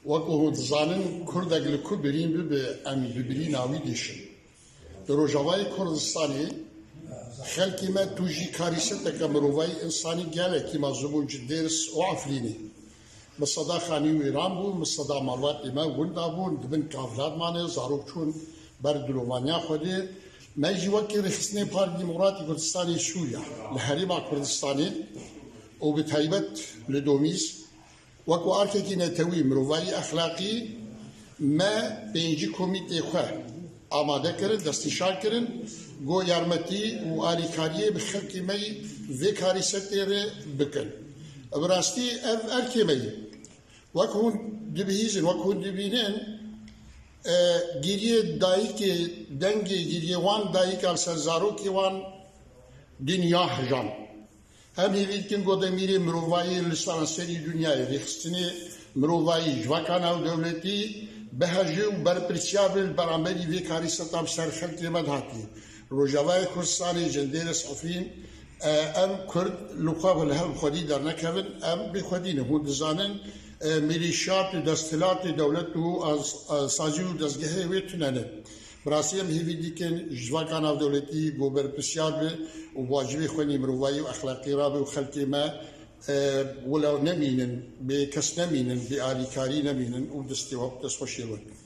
وەکو دەزانن کوردێک لە کوڕ برین ببێ ئەم ببری ناوی دێشن لە ڕۆژاوای کوردستانی خەڵکی me توژی کاریسەتێکە مرۆڤایی ئینسانی گەلێکی مەزبوون دێرس و عەفرینی مسەدا خانی وێران بوو مسەدا ماڵاتی me winda bûn dibin kavladmanê zarok çûn ber dilovaniya Xwedê me jî wekî rêxistinê Parti Demokratîk Kurdistanê Sûriya li Herêma Kurdistanê û bi taybet li Domîz wekî arkekî netewî mirovayî exlaqî me pêncî komîtê xwe amade kirin destîşar kirin got yarmetî û alîkariyê bi xelkê me vê karîsetê re bikin bi rastî ev erkê me ye wek hûn dibihîzin wek hûn dibînin gîriyê dayîkê dengê gîriyê wan dayîka ser zarokê wan dinya hejan hem hêvî dikin got demirê mirovayî li seranserî dunyayê rêxistinê mirovayî ji veka navdewletî bihejî û berpirsiyar bin li beramberî vê karîseta bi ser xelkê me hatiye Rojavayê Kurdistanê jendêres Efrîn em Kurd li xwe li hev xwedî dernekevin em bêxwedînin hûn dizanin milîşyat û desthilatê dewlet û sazî û dezgehê wê tune ne bi rastî em hêvî dikin ji veka navdewletî got berpirsiyar be û wacibê xwenî mirovayî û exlaqî rabe û xelkê me wilo nemînin bê kes nemînin bê alîkarî nemînin û destxweşê bin